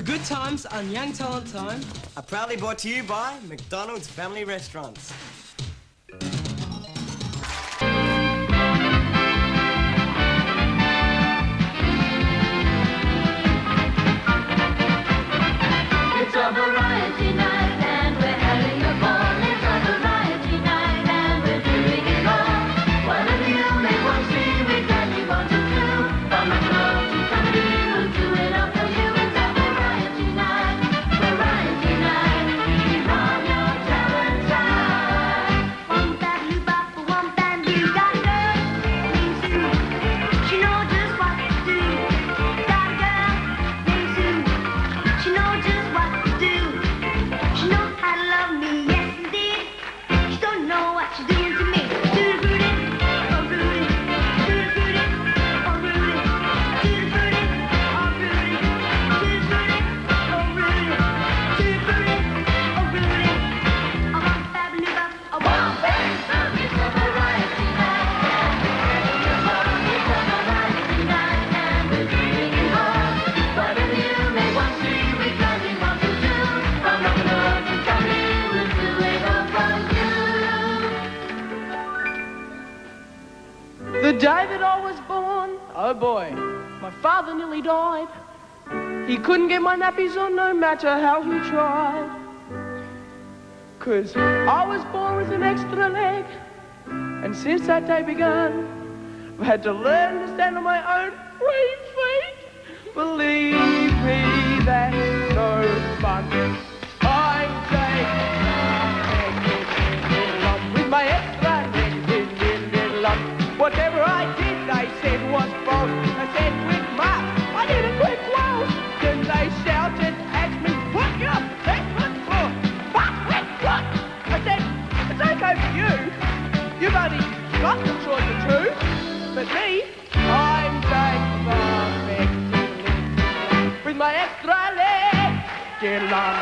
Good times on Young Talent Time are proudly brought to you by McDonald's Family Restaurants. It's a variety night and we're having a ball. It's a variety night and we're doing it all. Whatever you may want to see, we gladly want to do. From McDonald's to comedy, we'll do it all for you. It's a variety night, variety night. Keep on your talent side. One bad blue bop, one bad blue got a girl named Sue. She knows just what to do. Got a girl named Sue. She knows just what to do. She knows how to love me, yes indeed. She don't know what she's doing to me. Tutti frutti, oh Rudy. Tutti frutti, oh Rudy. Tutti frutti, oh Rudy. Tutti frutti, oh Rudy. Tutti frutti, oh Rudy. I want that blue bop, I want that. It's a variety night and we're having a ball. It's a variety night and we're doing it all. Whatever you may want to see, we gladly want to do. From McDonald's to comedy, we'll do it all for you. The day that I was born, oh boy, my father nearly died. He couldn't get my nappies on no matter how he tried. 'Cause I was born with an extra leg, and since that day begun, I've had to learn to stand on my own 3 feet. Believe me, that's no fun. I'm taking with my extra leg, whatever I did, they said was false. I said, quick mark, I did a quick waltz. Then they shouted at me, what you backward for? What? I said, it's okay for you. You've only got the choice of 2. But me, I'm taking with my extra leg. Get along.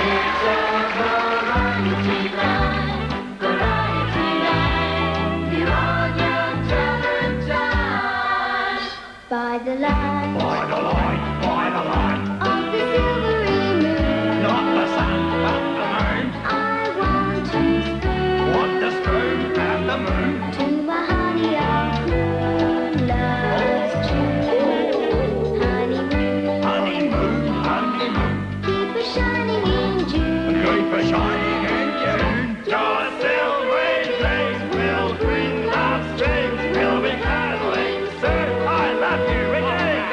It's a variety night, variety night. You're on your talent time. By the light By the light, by the light, of the silvery moon, not the sun, but the moon. I want to spoon Want the spoon and the moon. to my honey of love's true honeymoon. Honeymoon, honeymoon, Keep it shining in June. keep a shining in June. Your silvery dreams will bring love strings. We'll be cuddling soon. I love you, Richard.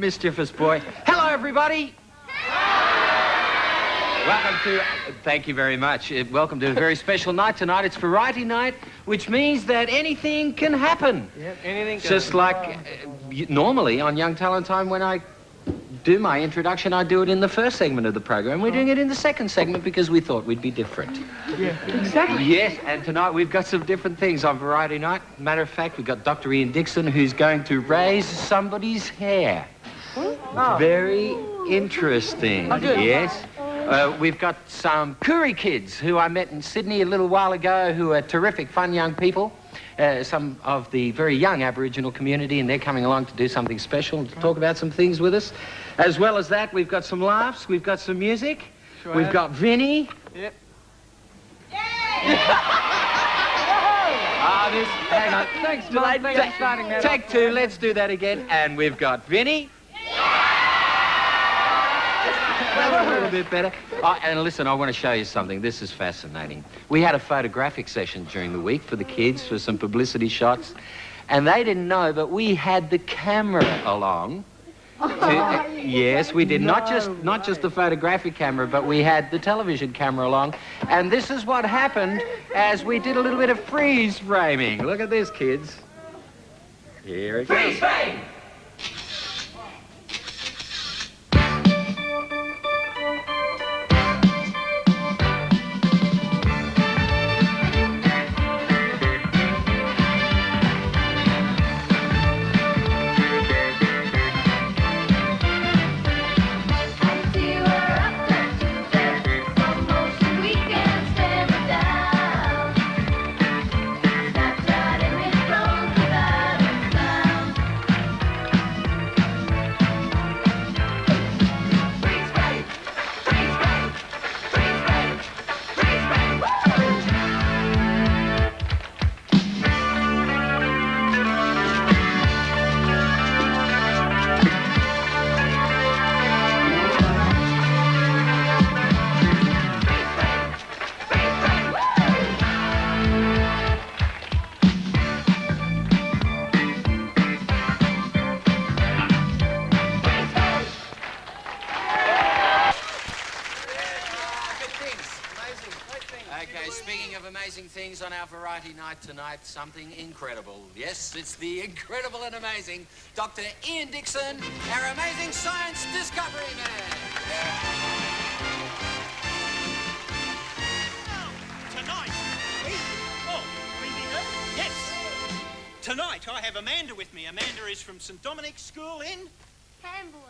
mischievous boy. Hello, everybody. Welcome to, thank you very much. Welcome to a very special night tonight. It's Variety Night, which means that anything can happen. Yep, anything can. Just like normally on Young Talent Time, when I do my introduction, I do it in the first segment of the program. We're doing it in the second segment because we thought we'd be different. Yeah, exactly. Yes, and tonight we've got some different things on Variety Night. Matter of fact, we've got Dr. Ian Dixon, who's going to raise somebody's hair. Oh. Very interesting. Oh, good. Yes. We've got some Koori kids who I met in Sydney a little while ago who are terrific, fun young people. Some of the very young Aboriginal community, and they're coming along to do something special, to talk about some things with us. As well as that, we've got some laughs, we've got some music, Sure we've have. got Vinny. Yep. Hang on. Thanks, Mum. Thanks for starting that Take two, let's do that again. And we've got Vinny. A little bit better. Oh, and listen, I want to show you something. This is fascinating. We had a photographic session during the week for the kids for some publicity shots. And they didn't know, but we had the camera along. Yes, we did. Not just the photographic camera, but we had the television camera along. And this is what happened as we did a little bit of freeze framing. Look at this, kids. Here it goes. Freeze frame! Okay, speaking of amazing things on our Variety Night tonight, something incredible. Yes, it's the incredible and amazing Dr. Ian Dixon, our amazing science discovery man. Tonight, yes. Tonight I have Amanda with me. Amanda is from St Dominic's School in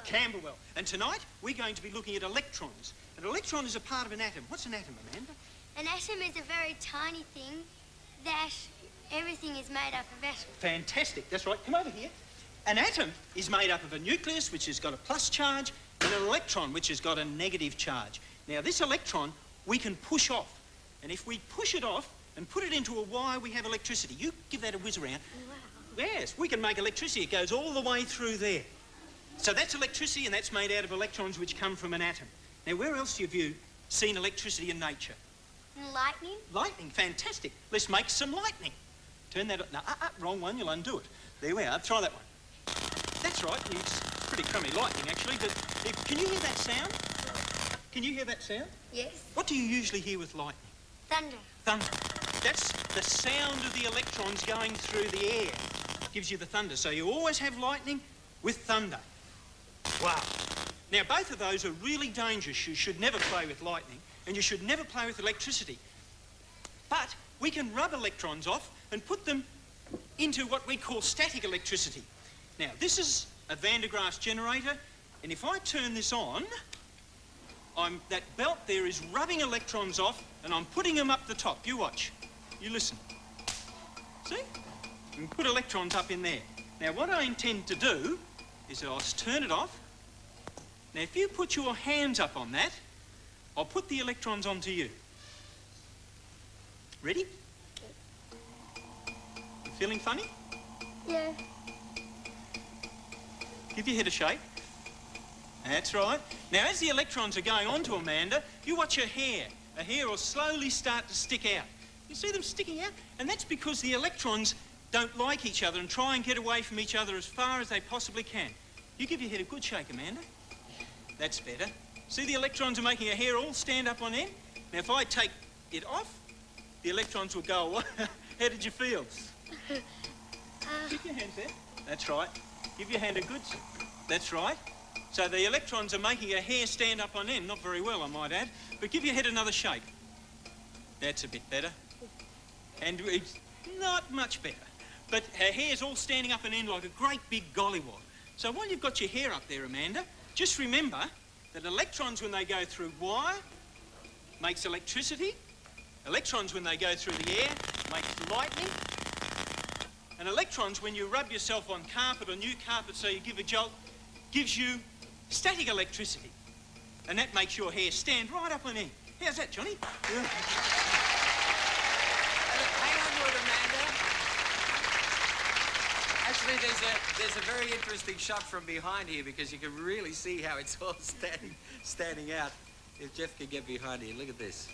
Camberwell. And tonight we're going to be looking at electrons. An electron is a part of an atom. What's an atom, Amanda? An atom is a very tiny thing that everything is made up of atoms. Fantastic. That's right. Come over here. An atom is made up of a nucleus, which has got a plus charge, and an electron, which has got a negative charge. Now, this electron we can push off. And if we push it off and put it into a wire, we have electricity. You give that a whiz around. Wow. Yes, we can make electricity. It goes all the way through there. So that's electricity, and that's made out of electrons which come from an atom. Now, where else have you seen electricity in nature? Lightning? Lightning, fantastic. Let's make some lightning. Turn that... No, wrong one, you'll undo it. There we are, try that one. That's right, it's pretty crummy lightning, actually, but can you hear that sound? Can you hear that sound? Yes. What do you usually hear with lightning? Thunder. Thunder. That's the sound of the electrons going through the air. Gives you the thunder. So you always have lightning with thunder. Wow. Now, both of those are really dangerous. You should never play with lightning, and you should never play with electricity. But we can rub electrons off and put them into what we call static electricity. Now, this is a Van de Graaff generator, and if I turn this on, that belt there is rubbing electrons off, and I'm putting them up the top. You watch. You listen. See? And put electrons up in there. Now, what I intend to do is I'll turn it off. Now, if you put your hands up on that, I'll put the electrons onto you. Ready? You feeling funny? Yeah. Give your head a shake. That's right. Now, as the electrons are going onto Amanda, you watch her hair. Her hair will slowly start to stick out. You see them sticking out? And that's because the electrons don't like each other and try and get away from each other as far as they possibly can. You give your head a good shake, Amanda. That's better. See, the electrons are making her hair all stand up on end? Now, if I take it off, the electrons will go away. How did you feel? Keep your hand there. That's right. Give your hand a good... That's right. So the electrons are making her hair stand up on end. Not very well, I might add. But give your head another shake. That's a bit better. And it's not much better. But her hair's all standing up on end like a great big gollywog. So while you've got your hair up there, Amanda, just remember that electrons, when they go through wire, makes electricity. Electrons, when they go through the air, makes lightning. And electrons, when you rub yourself on carpet or new carpet so you give a jolt, gives you static electricity. And that makes your hair stand right up on end. How's that, Johnny? Hang on to it, Amanda. Actually, there's a very interesting shot from behind here because you can really see how it's all standing out. If Jeff can get behind here, look at this.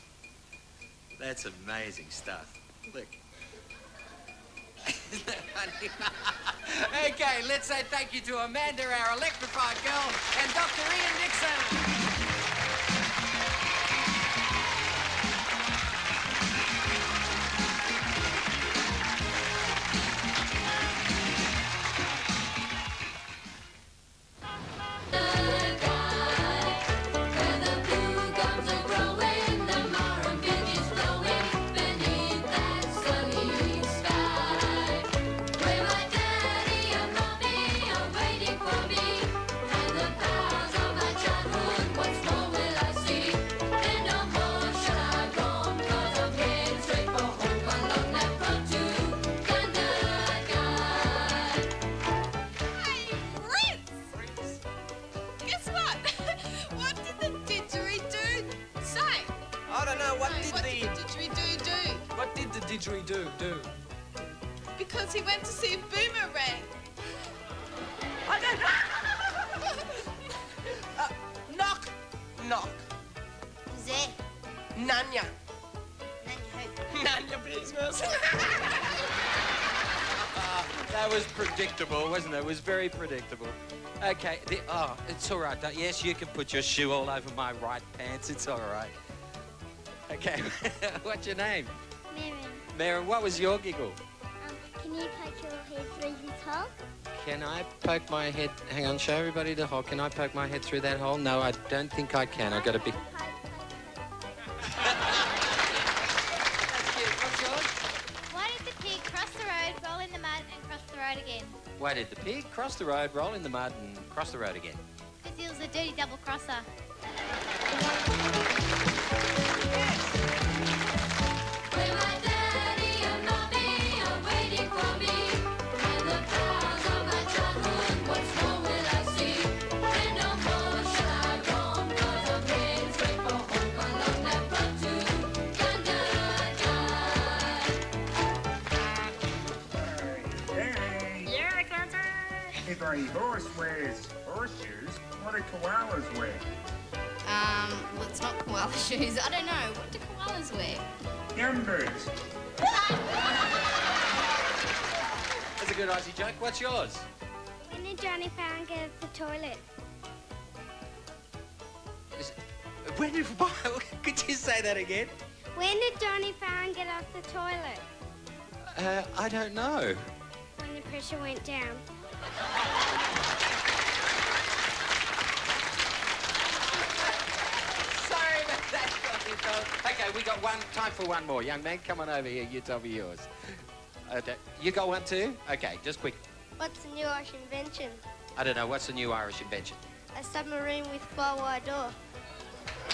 That's amazing stuff. Look. Isn't that funny? Okay, let's say thank you to Amanda, our electrified girl, and Dr. Ian Nixon. Didgeridoo do? Because he went to see Boomerang. I don't know. Knock. Knock. Who's there? Nanya. Nanya who? Nanya business. That was predictable, wasn't it? It was very predictable. Okay, it's all right. Yes, you can put your shoe all over my right pants. It's all right. Okay, what's your name? Mary. Maren, what was your giggle? Can you poke your head through his hole? Can I poke my head? Hang on, show everybody the hole. Can I poke my head through that hole? No, I don't think I can. I've got a big... That's cute. What's yours? Why did the pig cross the road, roll in the mud, and cross the road again? Why did the pig cross the road, roll in the mud, and cross the road again? Because he was a dirty double crosser. Where my daddy and mommy are waiting for me. And the clouds of my childhood, once more will I see. And no more shall I roam, 'cause I'm heading straight for home along that road to Gunga. Hey, if a horse wears horseshoes, what do koalas wear? Well, it's not koala shoes. I don't know. What do koalas wear? Gumboots. That's a good Aussie joke. What's yours? When did Johnny Farron get at the toilet? When did... Could you say that again? When did Johnny Farron get off the toilet? I don't know. When the pressure went down. Sorry about that. Okay, we got time for one more. Young man, come on over here. You tell me yours. Okay. You got one too? Okay, just quick. What's the new Irish invention? I don't know. What's the new Irish invention? A submarine with 4-wide door.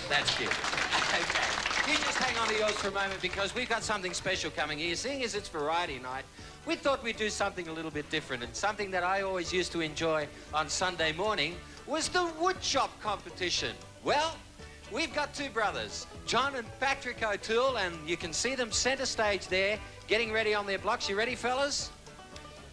That's cute. Okay. You just hang on to yours for a moment because we've got something special coming here. Seeing as it's variety night, we thought we'd do something a little bit different. And something that I always used to enjoy on Sunday morning was the woodchop competition. Well, we've got two brothers, John and Patrick O'Toole, and you can see them centre stage there, getting ready on their blocks. You ready, fellas?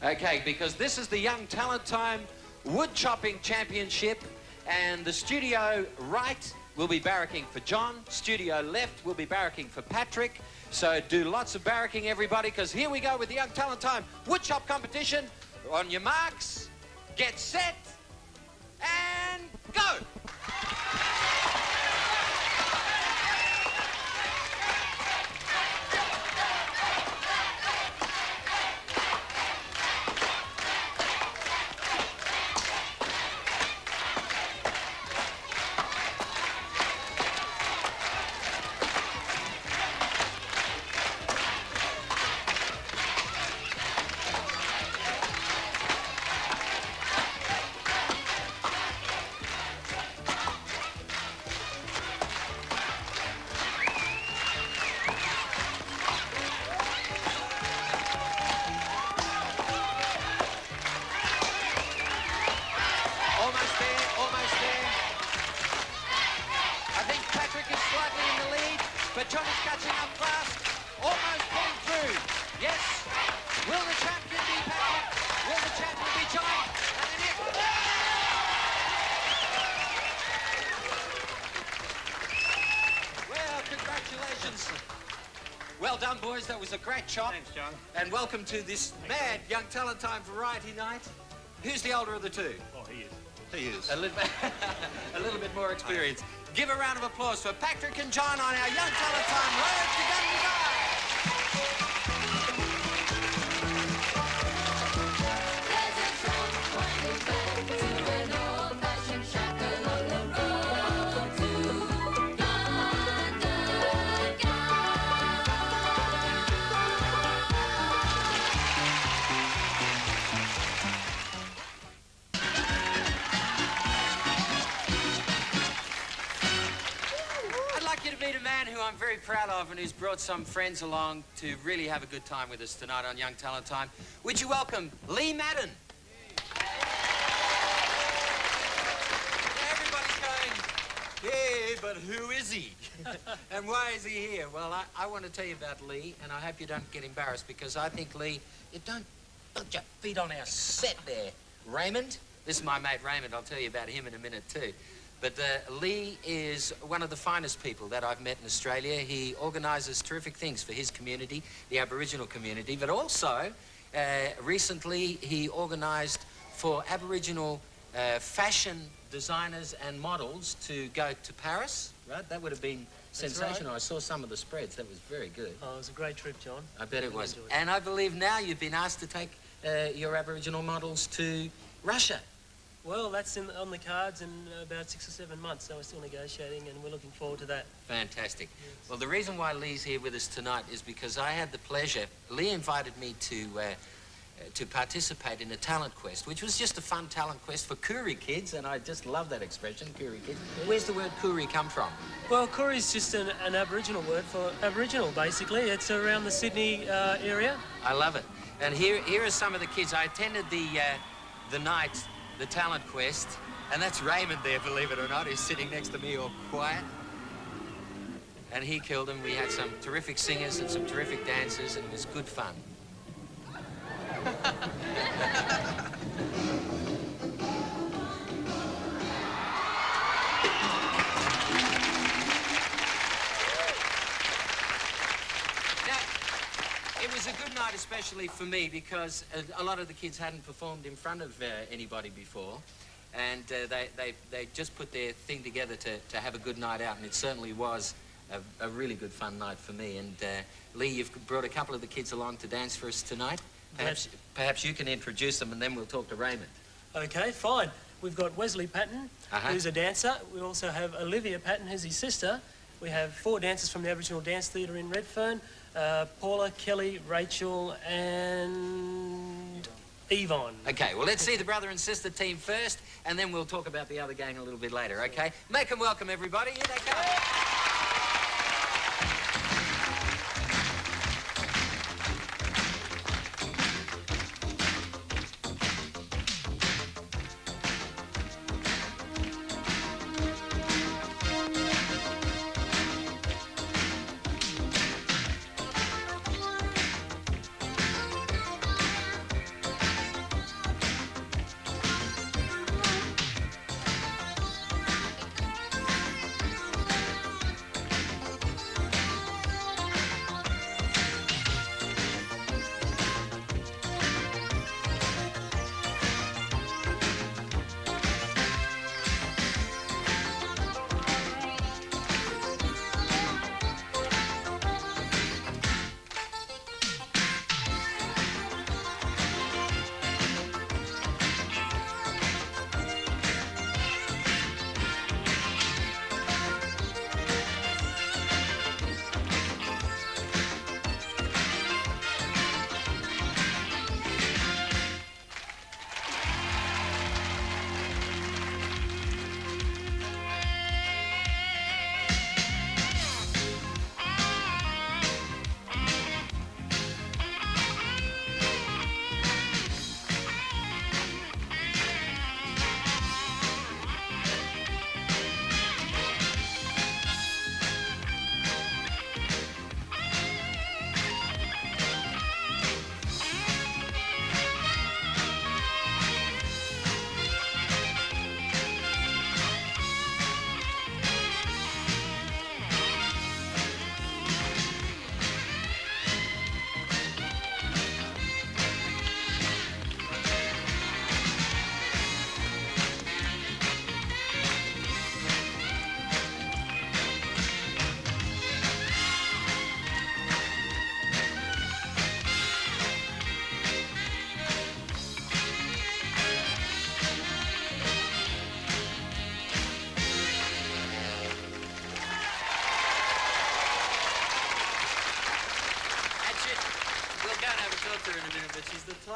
Okay, because this is the Young Talent Time Wood Chopping Championship, and the studio right will be barracking for John, studio left will be barracking for Patrick. So do lots of barracking, everybody, because here we go with the Young Talent Time Wood Chop competition. On your marks, get set, and go! Almost there, almost there. I think Patrick is slightly in the lead, but John is catching up fast. Almost pulling through. Yes. Will the champion be Patrick? Will the champion be John? And then it... Well, congratulations. Well done, boys. That was a great shot. Thanks, John. And welcome to this mad Young Talent Time Variety Night. Who's the older of the two? Oh, he is. He is. A little bit more experience. Give a round of applause for Patrick and John on our Young Talent Time Road to Gunnery. There's a song winding back to an old-fashioned shack along the road to I'd like you to meet a man who I'm very proud of and who's brought some friends along to really have a good time with us tonight on Young Talent Time. Would you welcome Lee Madden? Everybody's going, hey, but who is he? And why is he here? Well, I want to tell you about Lee, and I hope you don't get embarrassed, because I think, Lee, you don't put your feet on our set there. Raymond, this is my mate Raymond. I'll tell you about him in a minute too. But Lee is one of the finest people that I've met in Australia. He organises terrific things for his community, the Aboriginal community, but also recently he organised for Aboriginal fashion designers and models to go to Paris, right? That would have been sensational. right. I saw some of the spreads. That was very good. Oh, it was a great trip, John. I bet it Really was. enjoyed it. And I believe now you've been asked to take your Aboriginal models to Russia. Well, that's on the cards in about 6 or 7 months, so we're still negotiating and we're looking forward to that. Fantastic. Well, the reason why Lee's here with us tonight is because I had the pleasure, Lee invited me to participate in a talent quest, which was just a fun talent quest for Koori kids, and I just love that expression, Koori kids. Where's the word Koori come from? Well, Koori is just an Aboriginal word for Aboriginal, basically. It's around the Sydney area. I love it. And here are some of the kids. I attended the night, the talent quest, and that's Raymond there, believe it or not, who's sitting next to me all quiet. And he killed him. We had some terrific singers and some terrific dancers, and it was good fun. It was a good night, especially for me, because a lot of the kids hadn't performed in front of anybody before, and they just put their thing together to have a good night out, and it certainly was a really good fun night for me. And Lee, you've brought a couple of the kids along to dance for us tonight. Perhaps you can introduce them, and then we'll talk to Raymond. Okay, fine. We've got Wesley Patton, who's a dancer. We also have Olivia Patton, who's his sister. We have 4 dancers from the Aboriginal Dance Theatre in Redfern. Paula, Kelly, Rachel, and Yvonne. Okay, well, let's see the brother and sister team first, and then we'll talk about the other gang a little bit later, okay? Make them welcome, everybody. Here they come.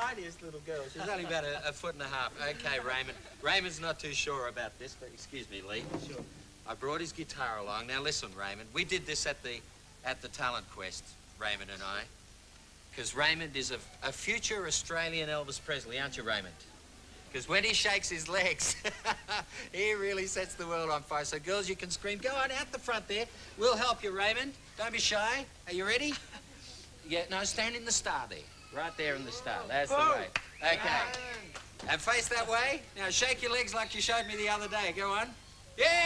tiniest little girl. She's only about a foot and a half. Okay, Raymond. Raymond's not too sure about this, but excuse me, Lee. Sure. I brought his guitar along. Now listen, Raymond. We did this at the Talent Quest, Raymond and I, because Raymond is a future Australian Elvis Presley, aren't you, Raymond? Because when he shakes his legs, he really sets the world on fire. So, girls, you can scream. Go on out the front there. We'll help you, Raymond. Don't be shy. Are you ready? Yeah, no, stand in the star there. Right there in the star. That's the way. Okay. And face that way. Now, shake your legs like you showed me the other day. Go on. Yeah! Okay,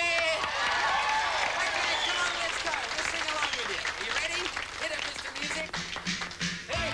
come on, let's go. Let's sing along with you. Are you ready? Hit it, Mr. Music. Hey!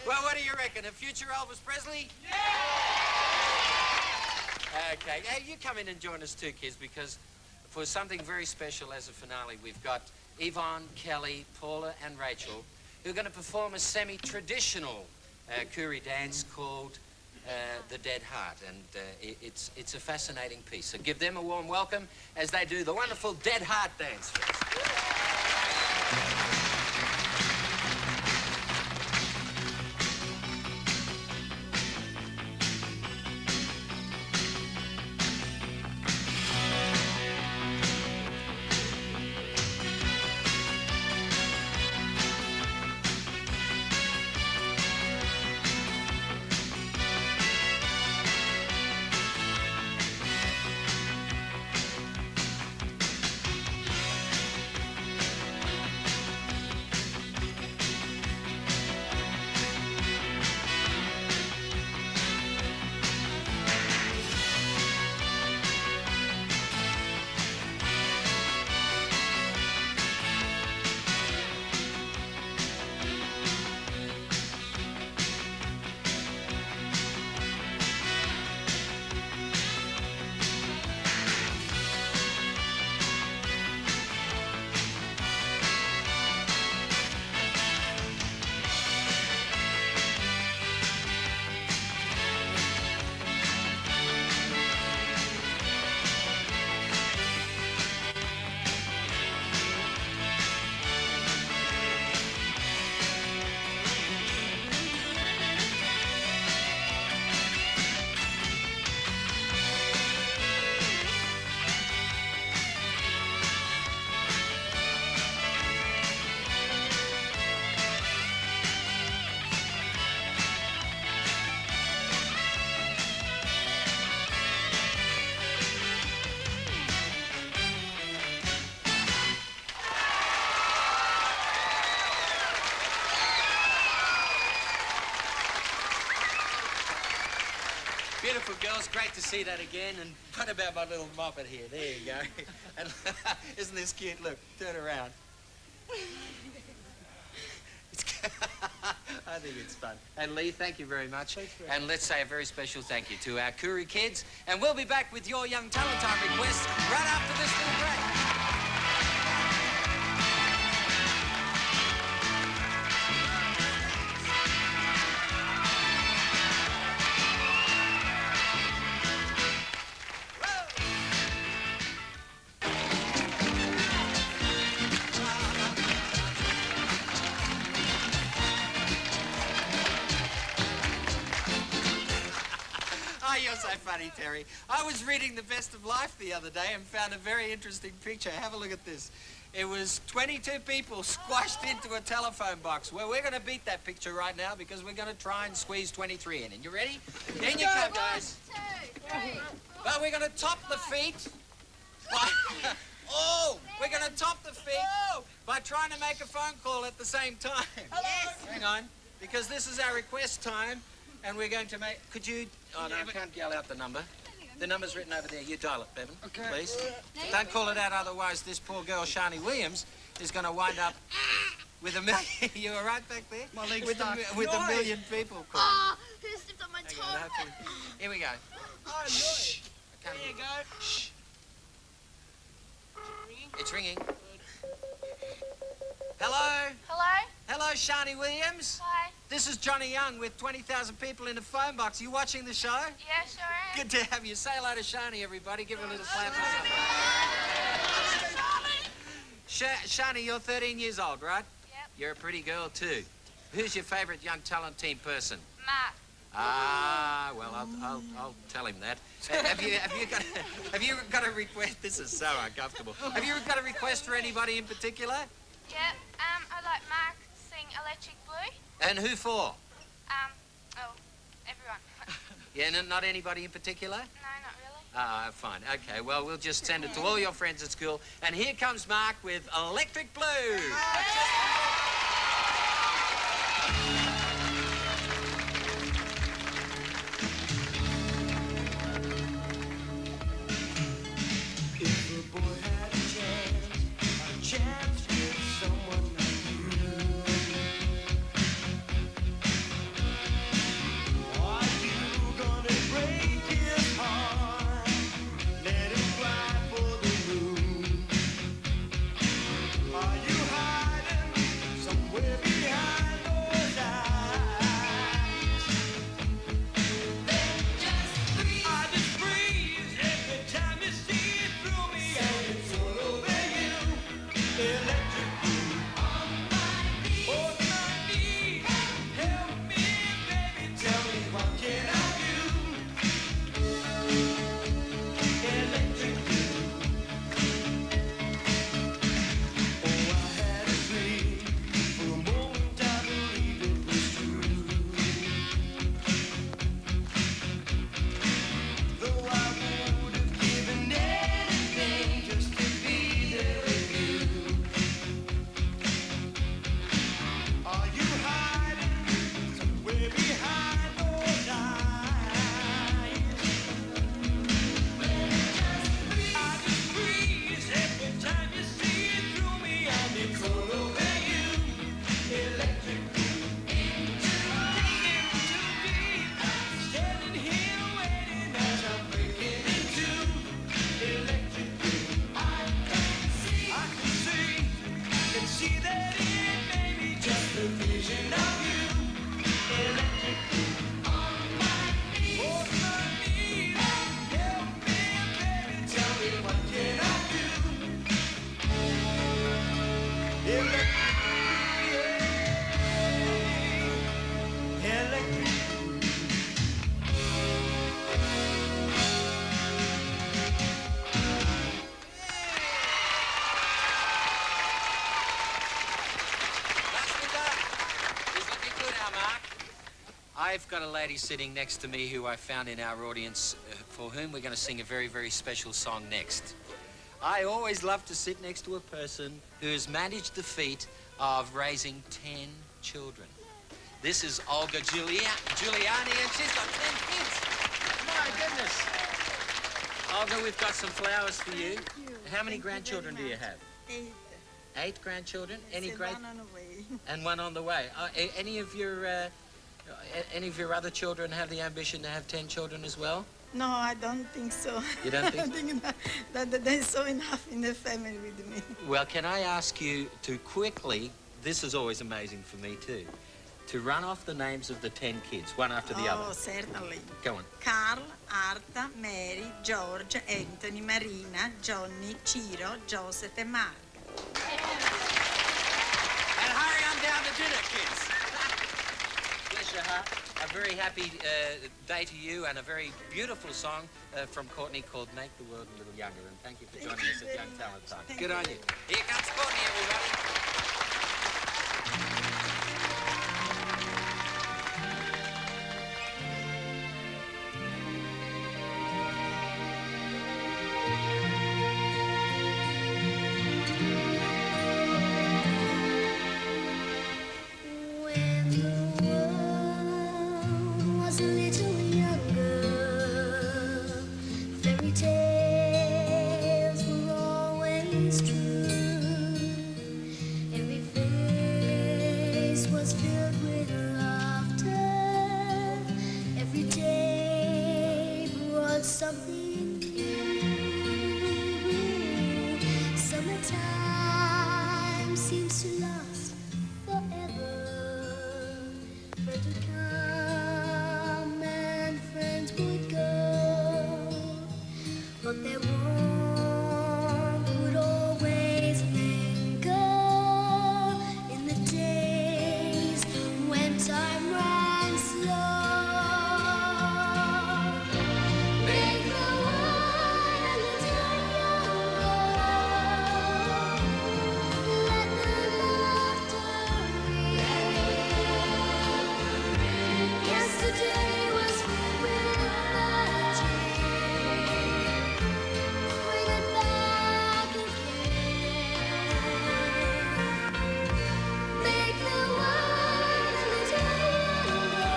Well, what do you reckon? A future Elvis Presley? Yeah! Okay. Hey, you come in and join us too, kids, because for something very special as a finale, we've got Yvonne, Kelly, Paula, and Rachel, who are going to perform a semi-traditional Koori dance called The Dead Heart, and it's a fascinating piece. So give them a warm welcome as they do the wonderful Dead Heart dance for us. Beautiful girls, great to see that again. And what about my little moppet here? There you go. And isn't this cute? Look, turn around. I think it's fun. And Lee, thank you very much. And let's say a very special thank you to our Koori kids. And we'll be back with your Young Talent Time requests right after this little break. Oh, you're so funny, Terry. I was reading The Best of Life the other day and found a very interesting picture. Have a look at this. It was 22 people squashed into a telephone box. Well, we're going to beat that picture right now because we're going to try and squeeze 23 in. And you ready? In you come, guys. 1, 2, 3. Well, we're going to top the feet. We're going to top the feet by trying to make a phone call at the same time. Yes. Hang on, because this is our request time, and we're going to make... Could you... Oh, no, I can't yell out the number. The number's written over there. You dial it, Bevan, please. Don't call it out, otherwise this poor girl, Shani Williams, is going to wind up with a million... You all right back there? My leg's with stuck. a million people calling. Oh, who stepped on my Hang toe? on, hopefully- Here we go. Oh, Shh. There you go. Shh. It's ringing. Hello? Hello? Hello, Shani Williams. Hi. This is Johnny Young with 20,000 people in a phone box. You watching the show? Yeah, sure am. Good to have you. Say hello to Shani, everybody. Give her a little clap. Shani, you're 13 years old, right? Yep. You're a pretty girl, too. Who's your favourite young talent team person? Mark. Ah, well, I'll tell him that. Have you got a request? This is so uncomfortable. Have you got a request for anybody in particular? Yep. I'd like Mark to sing Electric Blue. And who for? Everyone. Yeah, not anybody in particular? No, not really. Ah, fine. Okay, well, we'll just send it to all your friends at school. And here comes Mark with Electric Blue. If a boy had a chance with someone like you, are you gonna break his heart? Let him fly for the moon? Are you hiding somewhere behind those eyes? I just freeze every time you see it through me, and it's all over you. Electric blue. On my knees, help me, baby. Tell me what can I do? Electric blue. Oh, I had a dream. For a moment I believed it was true. Though I would have given anything just to be there with you. Are you hiding somewhere behind those eyes? I just freeze every time you see it through me, and it's all over you. Electric into deep, standing here waiting as I'm breaking into electric blue. I can see that it may be just a vision of you. Electric blue. On my knees, help me, baby. Tell me what can I do? Electric blue, yeah. Electric blue. Nicely done. He's looking good now, Mark. I've got a lady sitting next to me who I found in our audience for whom we're going to sing a very, very special song next. I always love to sit next to a person who has managed the feat of raising 10 children. This is Olga Giuliani, and she's got 10 kids. My goodness. Olga, we've got some flowers for you. How many grandchildren do you have? 8. 8 grandchildren? Any great? One on the way. And one on the way. Any of your other children have the ambition to have 10 children as well? No, I don't think so. You don't think I think that there's so enough in the family with me. Well, can I ask you to quickly, this is always amazing for me too, to run off the names of the 10 kids, one after the Oh, other. certainly. Go on. Carl, Arta, Mary, George, Anthony, Marina, Johnny, Ciro, Joseph, and Mark. And hurry on down to dinner, kids. Bless your A very happy day to you, and a very beautiful song from Courtney called Make the World a Little Younger. And thank you for joining us at Young Talent Time. Good on you. Here comes Courtney, everybody. Something new. Summertime seems to last forever. Friends would come and friends would go, but their warmth would always linger in the days when time ran slow. Make the world a little younger. Let the laughter ring. Yesterday was filled with magic. Bring it back again. Make the world a little younger.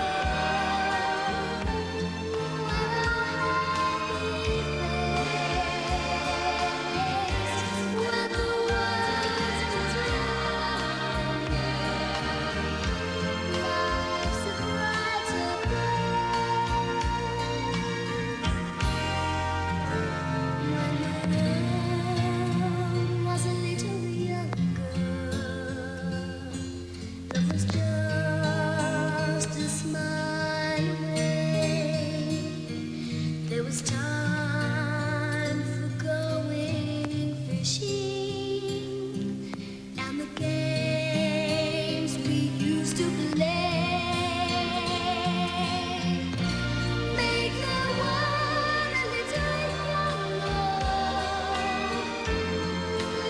Just a smile away. There was time for going fishing and the games we used to play. Make the world a little younger.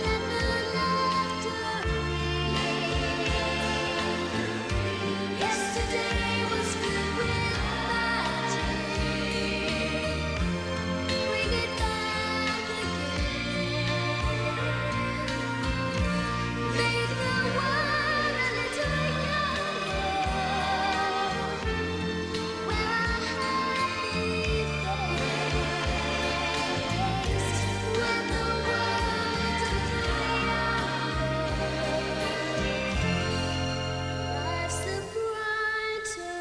Let the laughter ring. Yesterday was filled with magic. Bring it back again. Make the world a little younger. Wear a happy face when the world's a little younger. Life's a brighter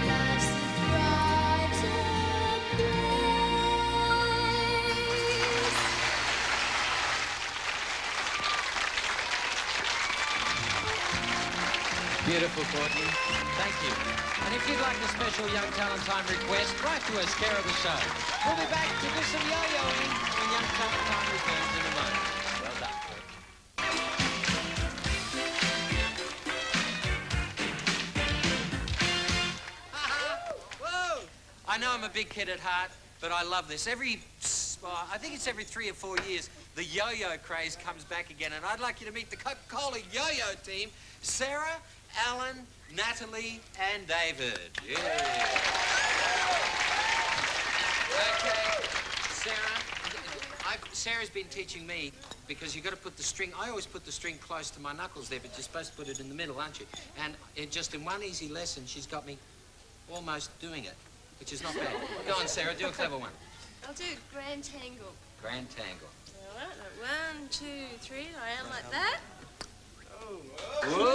Life's a brighter place. Beautiful, Courtney. Thank you. And if you'd like a special Young Talent Time request, write to us, care of the show. We'll be back to do some yo-yoing when Young Talent Time returns in a moment. Well done, Courtney. Whoa! I know I'm a big kid at heart, but I love this. I think it's every 3 or 4 years, the yo-yo craze comes back again, and I'd like you to meet the Coca-Cola yo-yo team, Sarah, Alan, Natalie, and David. Yeah. Okay, Sarah's been teaching me, because you've got to put the string, I always put the string close to my knuckles there, but you're supposed to put it in the middle, aren't you? And just in one easy lesson, she's got me almost doing it, which is not bad. Go on, Sarah, do a clever one. I'll do grand tangle. Grand tangle. All right, like 1, 2, 3. I am like that. Whoa!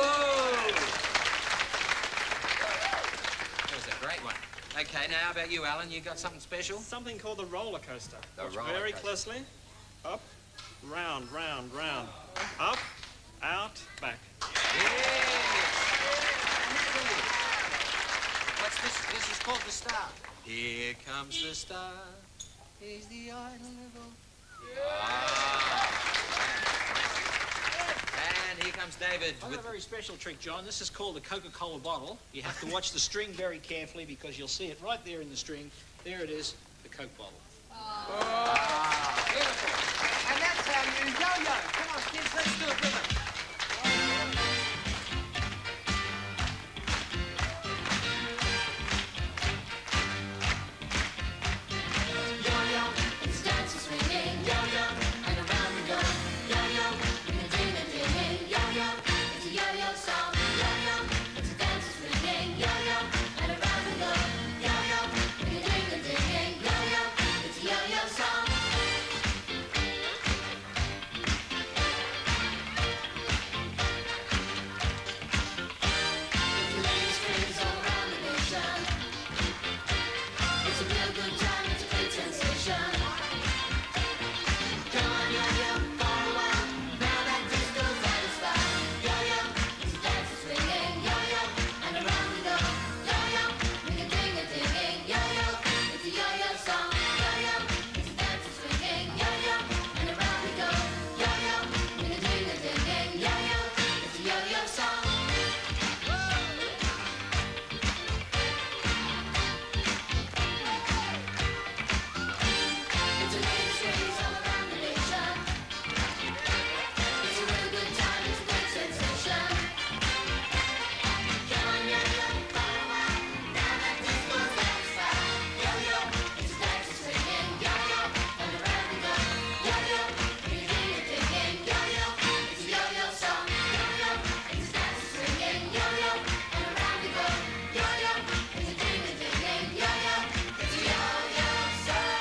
That was a great one. Okay, now how about you, Alan? You got something special? Something called the roller coaster. The Watch roller very coaster. closely. Up, round, round, round. Up, out, back. What's this? This is called the star. Here comes the star. He's the idol of all. Ah. David. I've got a very special trick, John. This is called a Coca-Cola bottle. You have to watch the string very carefully because you'll see it right there in the string. There it is, the Coke bottle. Beautiful. And that's how you yo-yo. Come on, kids, let's do it with them. Yo-yo, it's dance swinging. Yo-yo, and around we go. Yo-yo, with a ding-a-ding-ding. Yo-yo, it's a yo-yo song. Yo-yo, it's a dance swinging. Yo-yo, and around we go. Yo-yo, with a ding-a-ding-ding. Yo-yo, it's a yo-yo song. It's a ladies' craze all around the nation. It's a real good time, it's a great sensation. Come on, yo-yo, for a while. Now that disco's satisfied. Yo-yo, it's a dance that's swinging. Yo-yo, and around we go. Yo-yo, ring-a-ding-a-dinging. Yo-yo, it's a yo-yo song. Yo-yo, it's a dance that's swinging. Yo-yo, and around we go. Yo-yo, ring-a-ding-a-dinging. Yo-yo, it's a yo-yo song. It's a ladies' craze all around the nation. It's a real good time, it's a great sensation. Come on, yo-yo, for a while. Now that disco's satisfied. Yo-yo, it's a dance that's swinging. Yo-yo, and around we go. Yo-yo, ring-a-ding-a-dinging. Yo-yo, it's a yo-yo song. Yo-yo, it's a dance that's swinging. Yo-yo, and around we go. Yo-yo, it's a ding-a-ding-ding. Yo-yo, it's a yo-yo song.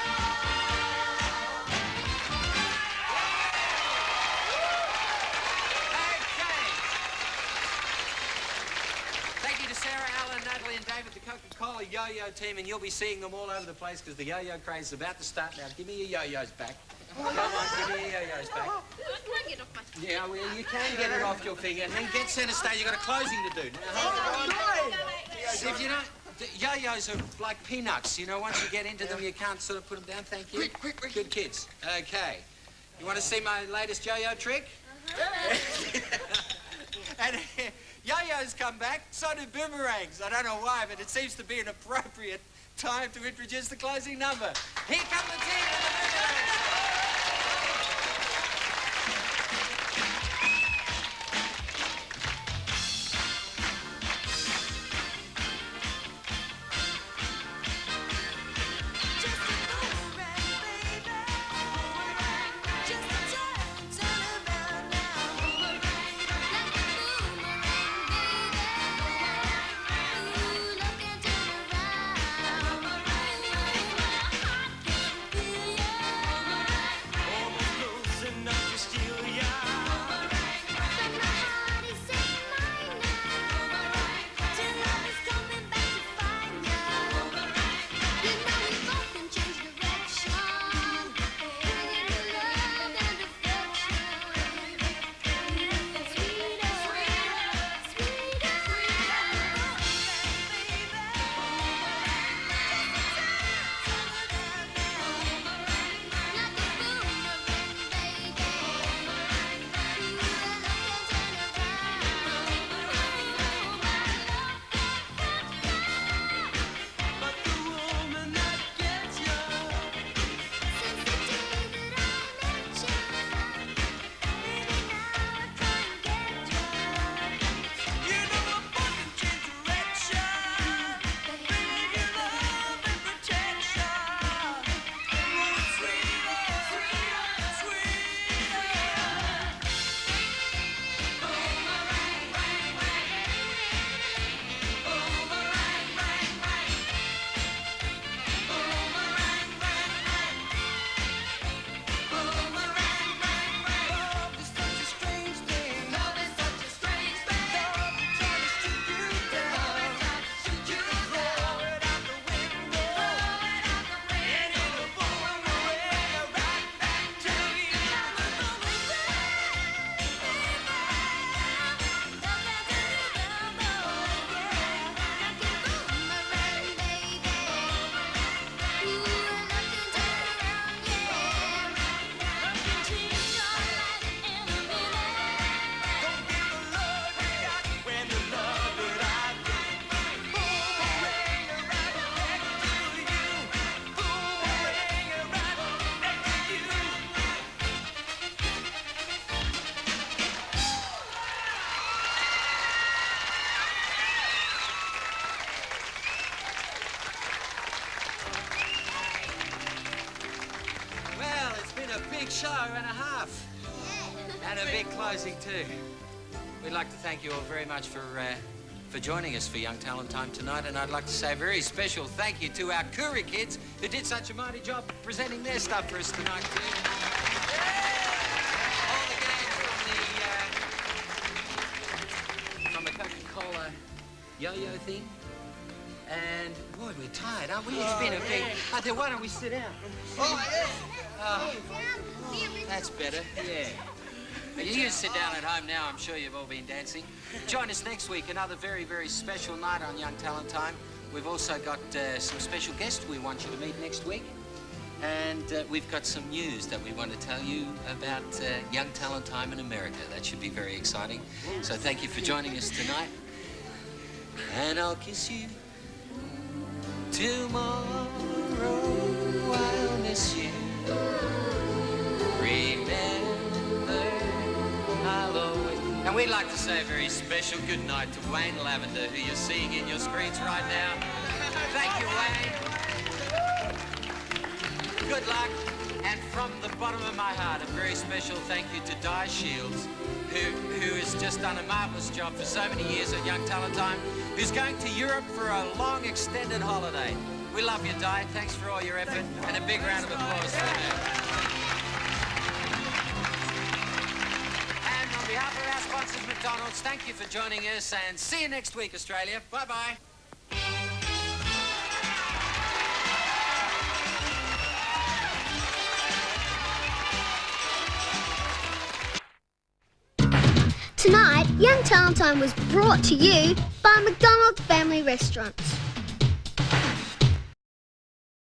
Thank you to Sarah, Alan, Natalie, and David, the Coca-Cola yo-yo team, and you'll be seeing them all over the place because the yo-yo craze is about to start now. Give me your yo-yos back. Come on, give me your yo-yos back. Can I get off my... Yeah, well, you can get it off your finger, and then get centre stage. You've got a closing to do. Now, if you don't, the yo-yos are like peanuts. You know, once you get into them, you can't sort of put them down. Thank you. Quick. Good kids. Okay. You want to see my latest yo-yo trick? And yo-yos come back, so do boomerangs. I don't know why, but it seems to be an appropriate time to introduce the closing number. Here come the team of the boomerangs. Boomerang, show and a half. And a big closing too. We'd like to thank you all very much for joining us for Young Talent Time tonight, and I'd like to say a very special thank you to our Koori kids who did such a mighty job presenting their stuff for us tonight too. All the gangs from the Coca-Cola yo-yo thing. And boy, we're tired, aren't we? It's been a big... Oh, then why don't we sit down? Oh, that's better, yeah. You can sit down at home now. I'm sure you've all been dancing. Join us next week, another very, very special night on Young Talent Time. We've also got some special guests we want you to meet next week. And we've got some news that we want to tell you about Young Talent Time in America. That should be very exciting. So thank you for joining us tonight. And I'll kiss you tomorrow. I'll miss you. Remember, I'll always... And we'd like to say a very special good night to Wayne Lavender, who you're seeing in your screens right now. Thank you, Wayne. Good luck. And from the bottom of my heart, a very special thank you to Di Shields, who has just done a marvellous job for so many years at Young Talent Time, who's going to Europe for a long, extended holiday. We love you, Di. Thanks for all your effort. And a big round of applause for her. And on behalf of our sponsors, McDonald's, thank you for joining us, and see you next week, Australia. Bye-bye. Tonight, Young Talent Time was brought to you by McDonald's Family Restaurants.